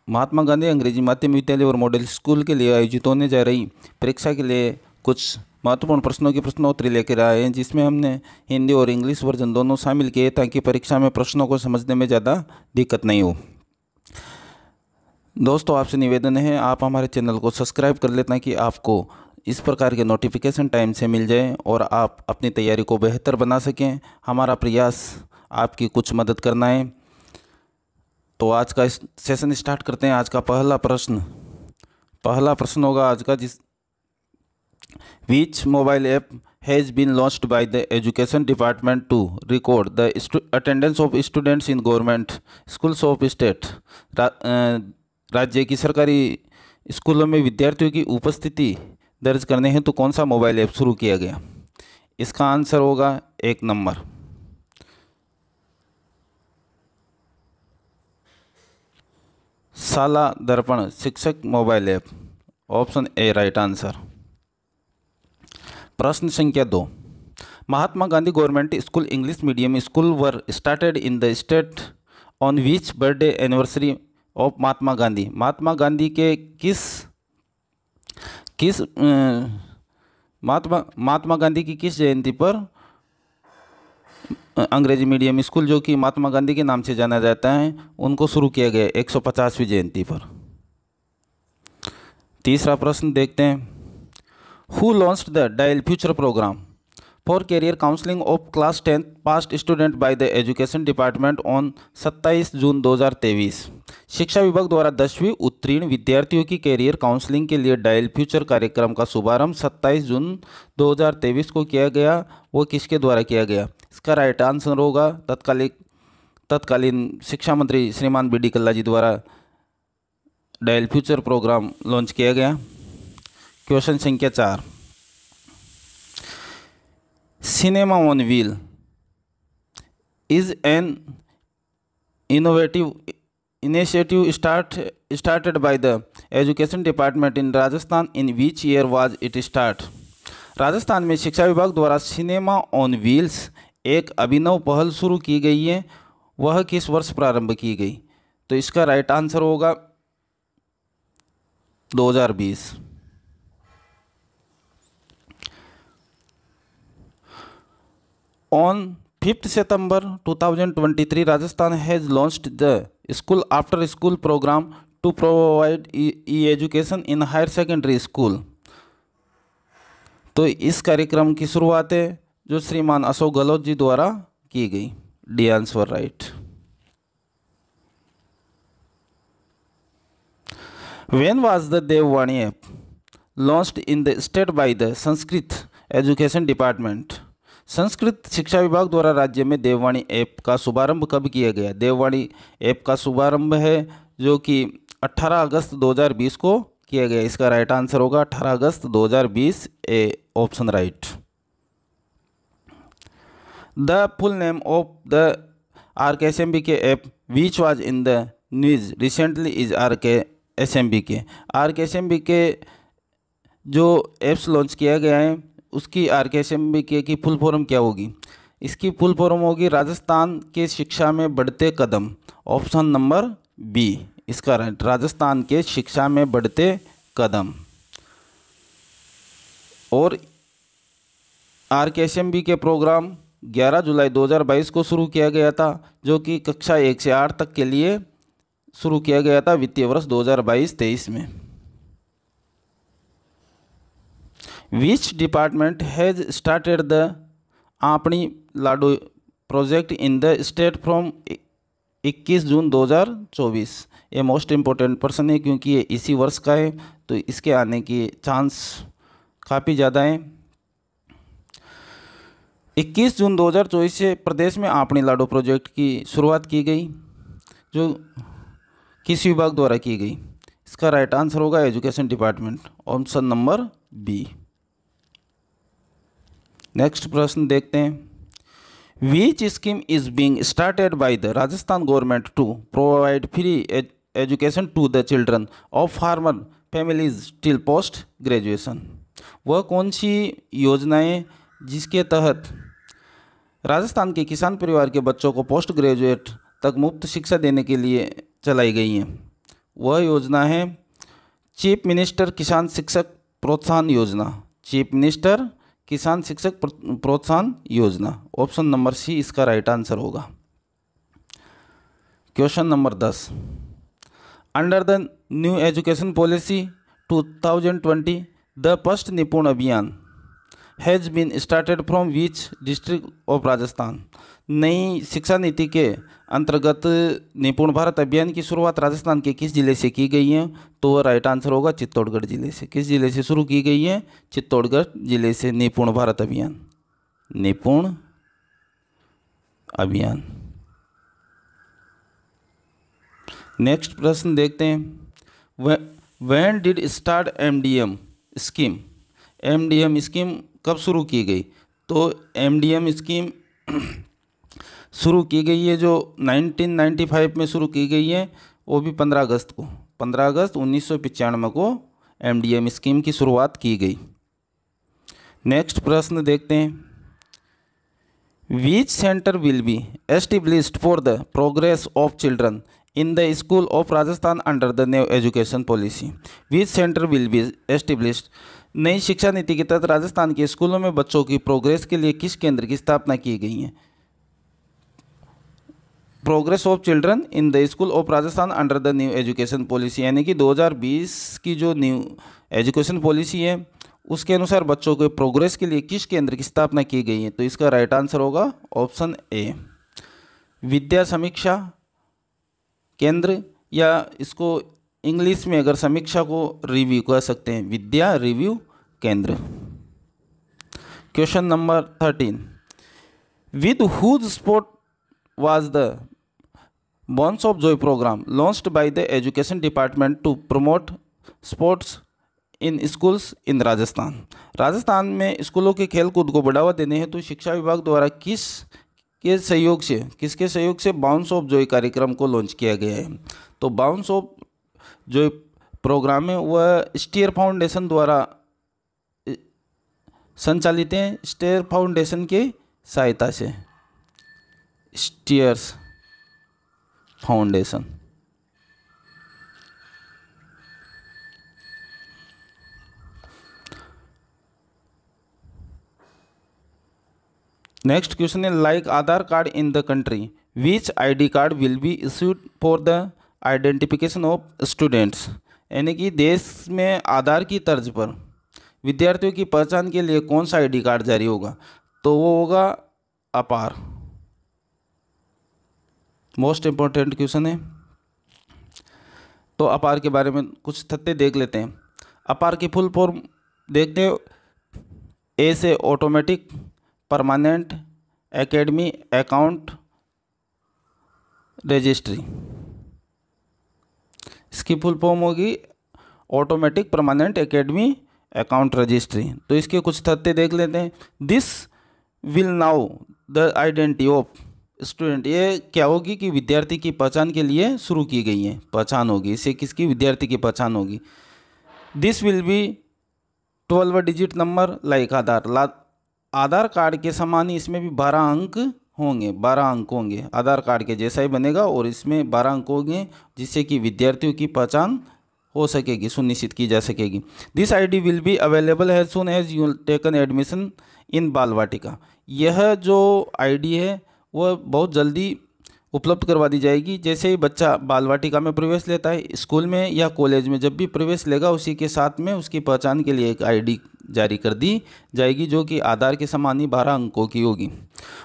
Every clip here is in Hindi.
महात्मा गांधी अंग्रेजी माध्यम विद्यालय और मॉडल स्कूल के लिए आयोजित होने जा रही परीक्षा के लिए कुछ महत्वपूर्ण प्रश्नों की प्रश्नोत्तरी लेकर आए हैं, जिसमें हमने हिंदी और इंग्लिश वर्जन दोनों शामिल किए ताकि परीक्षा में प्रश्नों को समझने में ज़्यादा दिक्कत नहीं हो। दोस्तों, आपसे निवेदन है आप हमारे चैनल को सब्सक्राइब कर लें ताकि आपको इस प्रकार के नोटिफिकेशन टाइम से मिल जाए और आप अपनी तैयारी को बेहतर बना सकें। हमारा प्रयास आपकी कुछ मदद करना है। तो आज का सेशन स्टार्ट करते हैं। आज का पहला प्रश्न होगा आज का, जिस which mobile app has been launched by the education department to record the attendance of students in government schools of state. राज्य की सरकारी स्कूलों में विद्यार्थियों की उपस्थिति दर्ज करने हेतु कौन सा मोबाइल ऐप शुरू किया गया? इसका आंसर होगा 1 number Shala Darpan Shikshak mobile app, option A right answer. प्रश्न संख्या 2, Mahatma Gandhi government school English medium school were started in the state on which birthday anniversary of Mahatma Gandhi. Mahatma Gandhi के महात्मा गांधी की किस जयंती पर अंग्रेजी मीडियम स्कूल, जो कि महात्मा गांधी के नाम से जाना जाता है, उनको शुरू किया गया 150वीं जयंती पर। तीसरा प्रश्न देखते हैं, who launched the dial future program for career counselling of class 10th passed student by the education department on 27 June 2023। शिक्षा विभाग द्वारा 10वीं उत्तीर्ण विद्यार्थियों की कैरियर काउंसलिंग के लिए डायल फ्यूचर कार्यक्रम का शुभारंभ 27 जून 2023 को किया गया। वो किसके द्वारा किया गया? इसका राइट आंसर होगा तत्कालीन शिक्षा मंत्री श्रीमान बी डी कल्ला जी द्वारा डायल फ्यूचर प्रोग्राम लॉन्च किया गया। क्वेश्चन संख्या 4, cinema on wheel is an innovative initiative started by the education department in Rajasthan. In which year was it start? Rajasthan में शिक्षा विभाग द्वारा सिनेमा ऑन व्हील्स एक अभिनव पहल शुरू की गई है, वह किस वर्ष प्रारंभ की गई? तो इसका राइट आंसर होगा 2020। On 5th September 2023, Rajasthan has launched the School After School program to provide e-education in higher secondary school. तो इस कार्यक्रम की शुरुआत है जो श्रीमान अशोक गहलोत जी द्वारा की गई। D answer right. When was the Devwani app launched in the state by the Sanskrit Education Department? Sanskrit शिक्षा विभाग द्वारा राज्य में देववाणी ऐप का शुभारंभ कब किया गया? देववाणी ऐप का शुभारंभ है जो कि 18 अगस्त 2020 को किया गया। इसका राइट आंसर होगा 18 अगस्त 2020, A option right. The full name of the RKSMBK app which was in the news recently is RKSMBK। RKSMBK जो एप्स लॉन्च किया गया है उसकी RKSMBK की फुल फॉर्म क्या होगी? इसकी फुल फॉर्म होगी राजस्थान के शिक्षा में बढ़ते कदम, ऑप्शन नंबर बी इसका राइट। राजस्थान के शिक्षा में बढ़ते कदम। और RKSMBK प्रोग्राम 11 जुलाई 2022 को शुरू किया गया था, जो कि कक्षा 1 से 8 तक के लिए शुरू किया गया था वित्तीय वर्ष 2022-23 में। Which department has started the Apni Ladu project in the state from 21 June 2024? ये मोस्ट इम्पोर्टेंट पर्सन है क्योंकि ये इसी वर्ष का है, तो इसके आने की चांस काफ़ी ज़्यादा है। 21 जून 2024 से प्रदेश में आपनी लाडू प्रोजेक्ट की शुरुआत की गई, जो किस विभाग द्वारा की गई? इसका राइट आंसर होगा education department, option number B. Next प्रश्न देखते हैं, which scheme is being started by the Rajasthan government to provide free education to the children of farmer families till post graduation. वह कौन सी योजनाएं जिसके तहत राजस्थान के किसान परिवार के बच्चों को पोस्ट ग्रेजुएट तक मुफ्त शिक्षा देने के लिए चलाई गई हैं? वह योजना है चीफ मिनिस्टर किसान शिक्षक प्रोत्साहन योजना। चीफ मिनिस्टर किसान शिक्षक प्रोत्साहन योजना, ऑप्शन नंबर सी इसका राइट आंसर होगा। Question number 10, under the new education policy 2020 the first Nipun Abhiyan has been started from which district of Rajasthan. नई शिक्षा नीति के अंतर्गत निपुण भारत अभियान की शुरुआत राजस्थान के किस जिले से की गई है? तो वह राइट आंसर होगा चित्तौड़गढ़ जिले से। किस जिले से शुरू की गई है? चित्तौड़गढ़ जिले से निपुण भारत अभियान। निपुण अभियान। नेक्स्ट प्रश्न देखते हैं, when did start MDM scheme. MDM scheme कब शुरू की गई? तो एमडीएम स्कीम शुरू की गई है जो 1995 में शुरू की गई है, वो भी 15 अगस्त को, 15 अगस्त 1995 को एमडीएम स्कीम की शुरुआत की गई। नेक्स्ट प्रश्न देखते हैं, विच centre will be established for the progress of children in the school of Rajasthan under the new education policy. Which centre will be established, नई शिक्षा नीति के तहत राजस्थान के स्कूलों में बच्चों की प्रोग्रेस के लिए किस केंद्र की स्थापना की गई है? Progress of children in the school of Rajasthan under the new education policy, यानी कि 2020 की जो न्यू एजुकेशन पॉलिसी है उसके अनुसार बच्चों के प्रोग्रेस के लिए किस केंद्र की स्थापना की गई है? तो इसका राइट आंसर होगा ऑप्शन ए, विद्या समीक्षा केंद्र, या इसको इंग्लिश में अगर समीक्षा को रिव्यू कह सकते हैं, Vidya review Kendra. Question number 13, with whose support was the bonds of joy program launched by the education department to promote sports in schools in Rajasthan. Rajasthan में स्कूलों के खेल कूद को बढ़ावा देने हेतु शिक्षा विभाग द्वारा किसके सहयोग से बाउंस ऑफ जॉय कार्यक्रम को लॉन्च किया गया है? तो बाउंस ऑफ जॉय प्रोग्राम है वह स्टीयर फाउंडेशन द्वारा संचालित हैं, स्टीयर फाउंडेशन की सहायता से, स्टीयर्स फाउंडेशन। नेक्स्ट क्वेश्चन है, like Aadhaar card in the country which ID card will be issued for the identification of students. यानी कि देश में आधार की तर्ज पर विद्यार्थियों की पहचान के लिए कौन सा आईडी कार्ड जारी होगा? तो वो होगा अपार। मोस्ट इंपॉर्टेंट क्वेश्चन है, तो अपार के बारे में कुछ तथ्य देख लेते हैं। अपार की फुल फॉर्म देखते हैं, ए से automatic permanent academy account registry, इसकी फुल फॉर्म होगी automatic permanent academy account registry. तो इसके कुछ तथ्य देख लेते हैं। This will now the identity of student, ये क्या होगी कि विद्यार्थी की पहचान के लिए शुरू की गई है, पहचान होगी, इससे किसकी? विद्यार्थी की पहचान होगी। This will be 12 digit number like Aadhaar card के समान ही इसमें भी 12 अंक होंगे, 12 अंक होंगे, आधार कार्ड के जैसा ही बनेगा और इसमें 12 अंक होंगे, जिससे कि विद्यार्थियों की पहचान हो सकेगी, सुनिश्चित की जा सकेगी। This ID will be available as soon as you taken admission in Bal Vatika. यह जो आईडी है वह बहुत जल्दी उपलब्ध करवा दी जाएगी, जैसे ही बच्चा बाल वाटिका में प्रवेश लेता है, स्कूल में या कॉलेज में जब भी प्रवेश लेगा उसी के साथ में उसकी पहचान के लिए एक आईडी जारी कर दी जाएगी, जो कि आधार के समान ही 12 अंकों की होगी।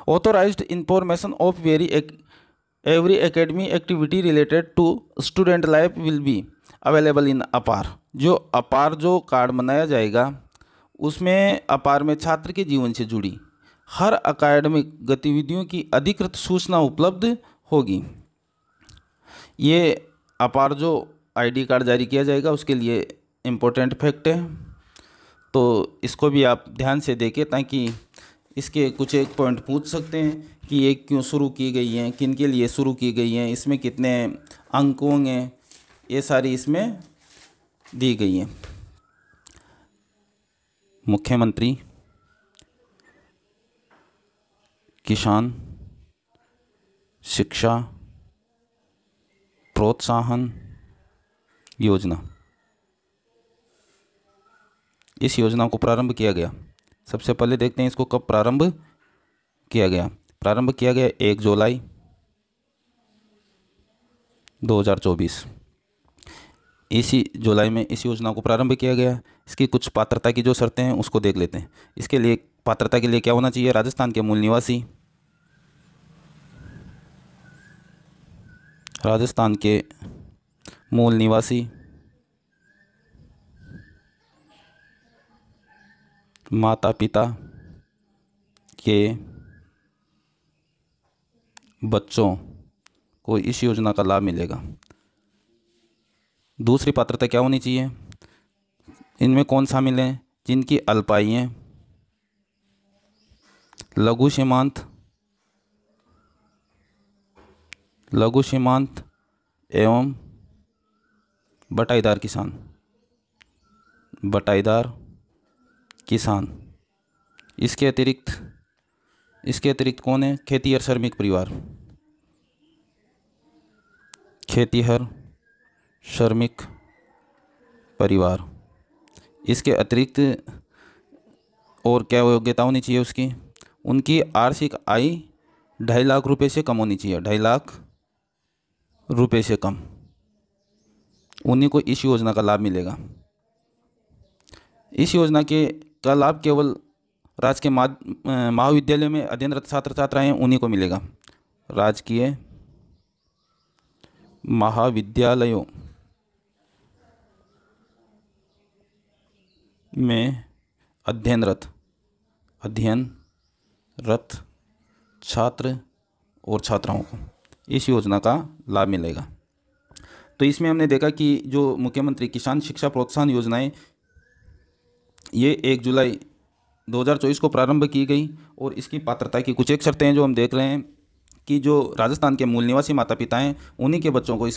Authorized information of every academy activity related to student life will be available in Apaar. जो अपार जो कार्ड बनाया जाएगा उसमें अपार में छात्र के जीवन से जुड़ी हर अकादमिक गतिविधियों की अधिकृत सूचना उपलब्ध होगी। ये अपार जो आईडी कार्ड जारी किया जाएगा उसके लिए इम्पोर्टेंट फैक्ट है, तो इसको भी आप ध्यान से देखें, ताकि इसके कुछ एक पॉइंट पूछ सकते हैं कि ये क्यों शुरू की गई हैं, किन के लिए शुरू की गई हैं, इसमें कितने अंक होंगे, ये सारी इसमें दी गई हैं। मुख्यमंत्री किसान शिक्षा प्रोत्साहन योजना, इस योजना को प्रारंभ किया गया। सबसे पहले देखते हैं इसको कब प्रारंभ किया गया। प्रारंभ किया गया 1 जुलाई 2024। इसी जुलाई में इस योजना को प्रारंभ किया गया। इसकी कुछ पात्रता की जो शर्तें हैं उसको देख लेते हैं। इसके लिए पात्रता के लिए क्या होना चाहिए? राजस्थान के मूल निवासी, राजस्थान के मूल निवासी, माता पिता के बच्चों को इस योजना का लाभ मिलेगा। दूसरी पात्रता क्या होनी चाहिए? इनमें कौन शामिल हैं? जिनकी अल्पायु हैं, लघु सीमांत एवं बटाईदार किसान। इसके अतिरिक्त कौन है? खेतीहर श्रमिक परिवार, खेतीहर श्रमिक परिवार। इसके अतिरिक्त और क्या योग्यता होनी चाहिए उसकी? उनकी वार्षिक आय 2.5 लाख रुपए से कम होनी चाहिए। 2.5 लाख रुपए से कम, उन्हीं को इस योजना का लाभ मिलेगा। इस योजना का लाभ केवल राजकीय महाविद्यालयों में अध्ययनरत छात्र छात्राएं हैं, उन्हीं को मिलेगा। राजकीय महाविद्यालयों में अध्ययनरत छात्र और छात्राओं को इस योजना का लाभ मिलेगा। तो इसमें हमने देखा कि जो मुख्यमंत्री किसान शिक्षा प्रोत्साहन योजनाएं, ये 1 जुलाई 2024 को प्रारंभ की गई और इसकी पात्रता की कुछ एक शर्तें हैं जो हम देख रहे हैं कि जो राजस्थान के मूल निवासी माता पिता हैं उन्हीं के बच्चों को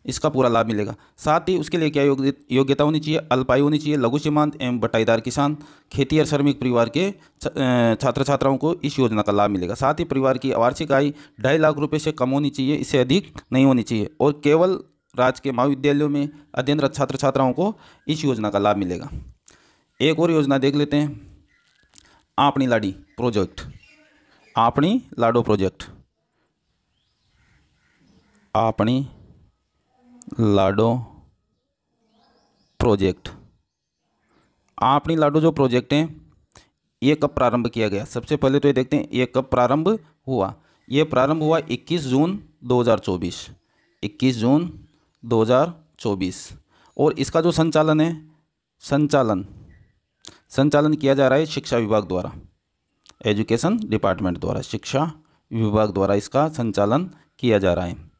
इसका पूरा लाभ मिलेगा। साथ ही उसके लिए क्या योग्यता होनी चाहिए? अल्पायु होनी चाहिए, लघु सीमांत एवं बटाईदार किसान, खेतीहर श्रमिक परिवार के छात्र छात्राओं को इस योजना का लाभ मिलेगा। साथ ही परिवार की वार्षिक आय 2.5 लाख रुपए से कम होनी चाहिए, इससे अधिक नहीं होनी चाहिए, और केवल राजकीय महाविद्यालयों में अध्ययनरत छात्र छात्राओं को इस योजना का लाभ मिलेगा। एक और योजना देख लेते हैं, आपनी लाडो प्रोजेक्ट। आपनी लाडो प्रोजेक्ट आपनी लाडो जो प्रोजेक्ट है ये कब प्रारंभ किया गया? सबसे पहले तो ये देखते हैं ये कब प्रारंभ हुआ। ये प्रारंभ हुआ 21 जून 2024। 21 जून 2024। और इसका जो संचालन किया जा रहा है शिक्षा विभाग द्वारा, एजुकेशन डिपार्टमेंट द्वारा, शिक्षा विभाग द्वारा इसका संचालन किया जा रहा है।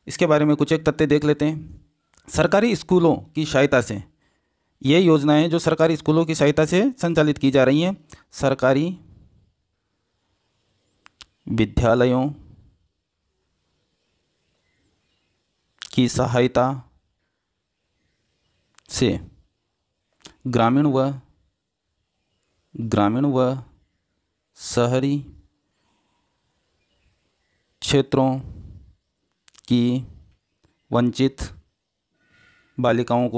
इसके बारे में कुछ एक तथ्य देख लेते हैं। सरकारी स्कूलों की सहायता से ये योजनाएं जो सरकारी स्कूलों की सहायता से संचालित की जा रही हैं, सरकारी विद्यालयों की सहायता से ग्रामीण व शहरी क्षेत्रों की वंचित बालिकाओं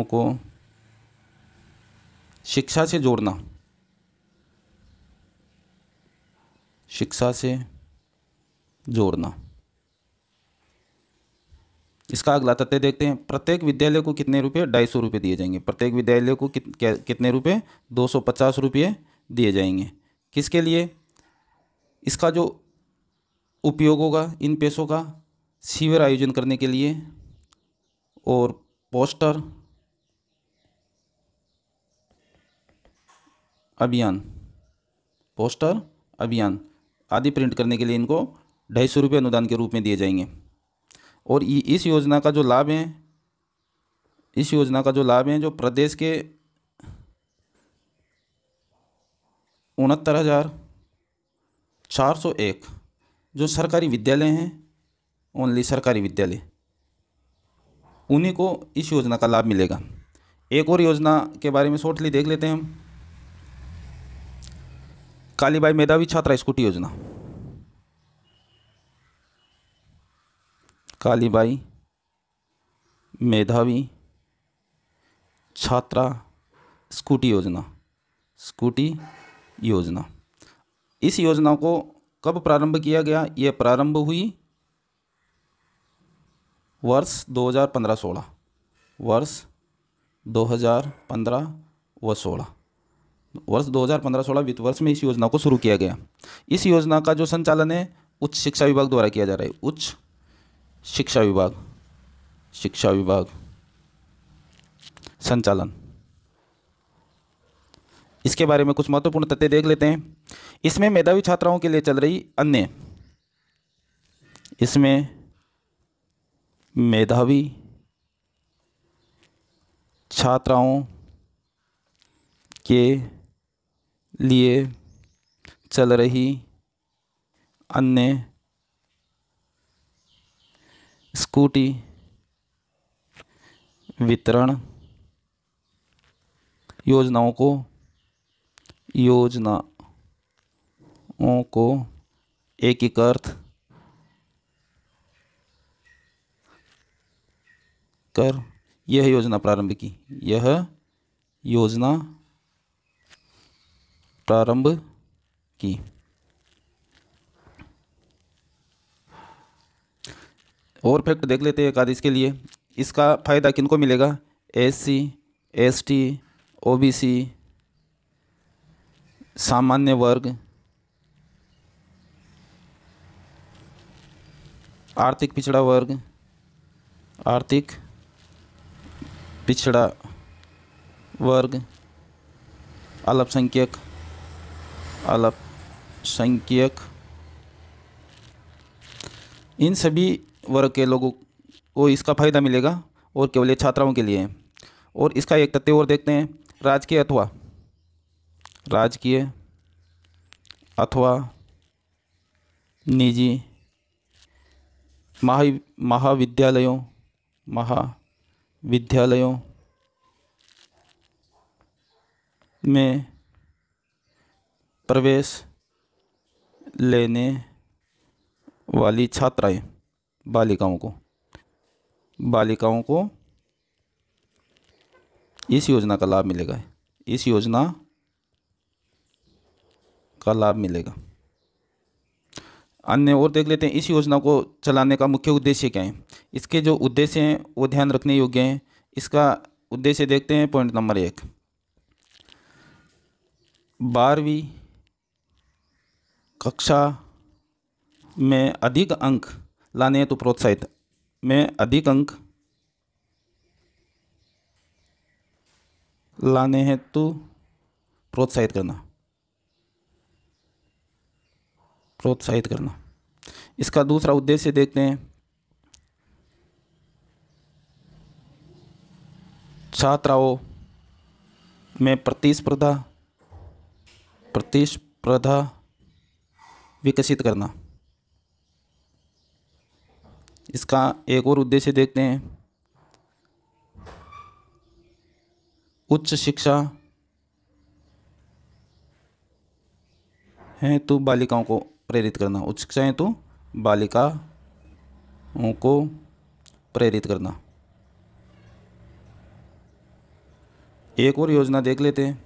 को शिक्षा से जोड़ना। इसका अगला तथ्य देखते हैं। प्रत्येक विद्यालय को कितने रुपये? 250 रुपये दिए जाएंगे। प्रत्येक विद्यालय को कितने रुपये? 250 रुपये दिए जाएंगे। किसके लिए? इसका जो उपयोग होगा इन पैसों का शिविर आयोजन करने के लिए और पोस्टर अभियान आदि प्रिंट करने के लिए इनको 250 रुपये अनुदान के रूप में दिए जाएंगे। और इस योजना का जो लाभ है जो प्रदेश के 69,401 जो सरकारी विद्यालय हैं, ओनली सरकारी विद्यालय, उन्हीं को इस योजना का लाभ मिलेगा। एक और योजना के बारे में शॉर्टली देख लेते हैं हम। कालीबाई मेधावी छात्रा स्कूटी योजना। कालीबाई मेधावी छात्रा स्कूटी योजना। स्कूटी योजना, इस योजना को कब प्रारंभ किया गया? ये प्रारंभ हुई वर्ष 2015-16, वर्ष 2015 व 16, वर्ष 2015-16 वित्त वर्ष में इस योजना को शुरू किया गया। इस योजना का जो संचालन है उच्च शिक्षा विभाग द्वारा किया जा रहा है। उच्च शिक्षा विभाग संचालन। इसके बारे में कुछ महत्वपूर्ण तथ्य देख लेते हैं। इसमें मेधावी छात्राओं के लिए चल रही अन्य, इसमें मेधावी छात्राओं के लिए चल रही अन्य स्कूटी वितरण योजनाओं को एकीकृत कर यह योजना प्रारंभ की। यह योजना प्रारंभ की। और फैक्ट देख लेते हैं एक आध इसके लिए। इसका फायदा किनको मिलेगा? SC, ST, OBC, सामान्य वर्ग, आर्थिक पिछड़ा वर्ग, आर्थिक पिछड़ा वर्ग, अल्पसंख्यक, इन सभी वर्ग के लोगों को इसका फायदा मिलेगा और केवल ये छात्राओं के लिए है। और इसका एक तथ्य और देखते हैं। राजकीय अथवा निजी महाविद्यालयों में प्रवेश लेने वाली छात्राएं, बालिकाओं को इस योजना का लाभ मिलेगा। इस योजना का लाभ मिलेगा। अन्य और देख लेते हैं। इस योजना को चलाने का मुख्य उद्देश्य क्या है? इसके जो उद्देश्य हैं वो ध्यान रखने योग्य हैं। इसका उद्देश्य देखते हैं। पॉइंट नंबर 1, 12वीं कक्षा में अधिक अंक लाने हेतु प्रोत्साहित, में अधिक अंक लाने हेतु प्रोत्साहित करना। इसका दूसरा उद्देश्य देखते हैं। छात्राओं में प्रतिस्पर्धा विकसित करना। इसका एक और उद्देश्य देखते हैं। उच्च शिक्षा हेतु बालिकाओं को प्रेरित करना। उच्च शिक्षा हेतु बालिकाओं को प्रेरित करना। एक और योजना देख लेते हैं।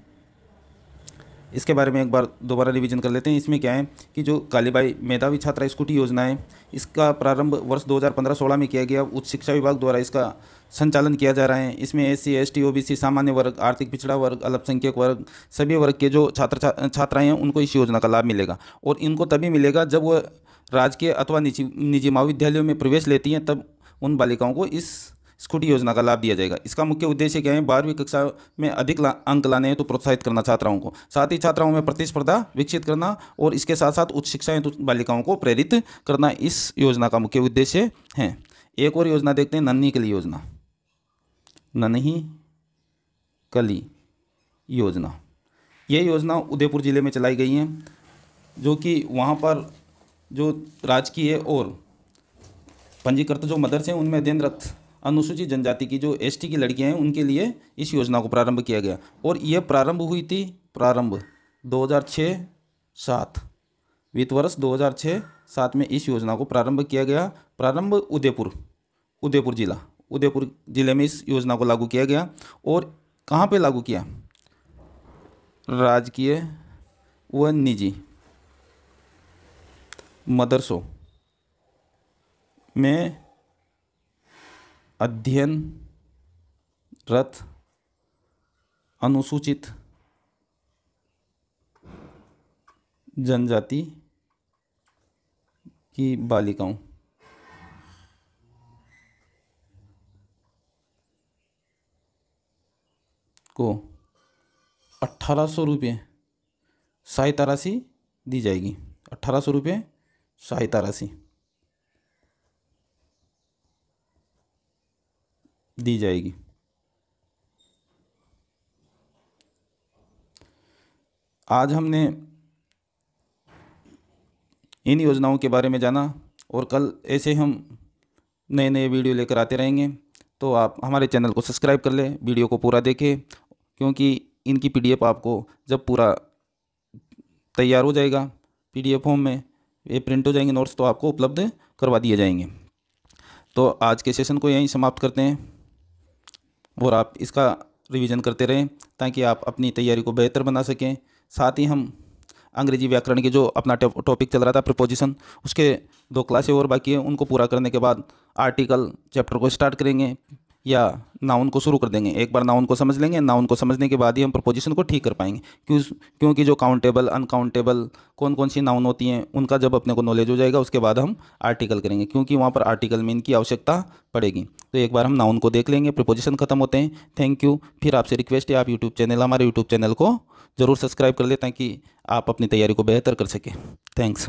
इसके बारे में एक बार दोबारा रिवीजन कर लेते हैं। इसमें क्या है कि जो कालीबाई मेधावी छात्रा स्कूटी योजना है, इसका प्रारंभ वर्ष 2015-16 में किया गया। उच्च शिक्षा विभाग द्वारा इसका संचालन किया जा रहा है। इसमें SC, ST, OBC, सामान्य वर्ग, आर्थिक पिछड़ा वर्ग, अल्पसंख्यक वर्ग, सभी वर्ग के जो छात्राएं हैं उनको इस योजना का लाभ मिलेगा। और इनको तभी मिलेगा जब वो राजकीय अथवा निजी महाविद्यालयों में प्रवेश लेती हैं, तब उन बालिकाओं को इस स्कूटी योजना का लाभ दिया जाएगा। इसका मुख्य उद्देश्य क्या है? 12वीं कक्षा में अधिक अंक लाने हैं तो प्रोत्साहित करना छात्राओं को, साथ ही छात्राओं में प्रतिस्पर्धा विकसित करना और इसके साथ साथ उच्च शिक्षा हेतु बालिकाओं को प्रेरित करना इस योजना का मुख्य उद्देश्य है। एक और योजना देखते हैं, नन्ही कली योजना। नन्ही कली योजना, यह योजना उदयपुर जिले में चलाई गई है, जो कि वहाँ पर जो राजकीय और पंजीकृत जो मदरसे हैं उनमें अध्ययनरत अनुसूचित जनजाति की जो ST की लड़कियां हैं उनके लिए इस योजना को प्रारंभ किया गया। और यह प्रारंभ हुई थी 2006-07 वित्त वर्ष 2006-07 में इस योजना को प्रारंभ किया गया। प्रारंभ उदयपुर जिले में इस योजना को लागू किया गया। और कहाँ पे लागू किया? राजकीय व निजी मदरसों में अध्ययनरत अनुसूचित जनजाति की बालिकाओं को 1800 रुपये सहायता राशि दी जाएगी। 1800 रुपये सहायता राशि दी जाएगी। आज हमने इन योजनाओं के बारे में जाना और कल ऐसे हम नए नए वीडियो लेकर आते रहेंगे। तो आप हमारे चैनल को सब्सक्राइब कर लें, वीडियो को पूरा देखें, क्योंकि इनकी PDF आपको जब पूरा तैयार हो जाएगा PDF फॉर्म में, ये प्रिंट हो जाएंगे नोट्स, तो आपको उपलब्ध करवा दिए जाएंगे। तो आज के सेशन को यहीं समाप्त करते हैं और आप इसका रिवीजन करते रहें ताकि आप अपनी तैयारी को बेहतर बना सकें। साथ ही हम अंग्रेजी व्याकरण के जो अपना टॉपिक चल रहा था प्रीपोजिशन, उसके 2 क्लासें और बाकी है, उनको पूरा करने के बाद आर्टिकल चैप्टर को स्टार्ट करेंगे या नाउन को शुरू कर देंगे। एक बार नाउन को समझ लेंगे, नाउन को समझने के बाद ही हम प्रपोजिशन को ठीक कर पाएंगे। क्योंकि जो काउंटेबल अनकाउंटेबल कौन कौन सी नाउन होती हैं उनका जब अपने को नॉलेज हो जाएगा, उसके बाद हम आर्टिकल करेंगे, क्योंकि वहाँ पर आर्टिकल में इनकी आवश्यकता पड़ेगी। तो एक बार हम नाउन को देख लेंगे, प्रपोजिशन खत्म होते हैं। Thank you. फिर आपसे रिक्वेस्ट है, आप हमारे यूट्यूब चैनल को ज़रूर सब्सक्राइब कर लें ताकि आप अपनी तैयारी को बेहतर कर सकें। थैंक्स।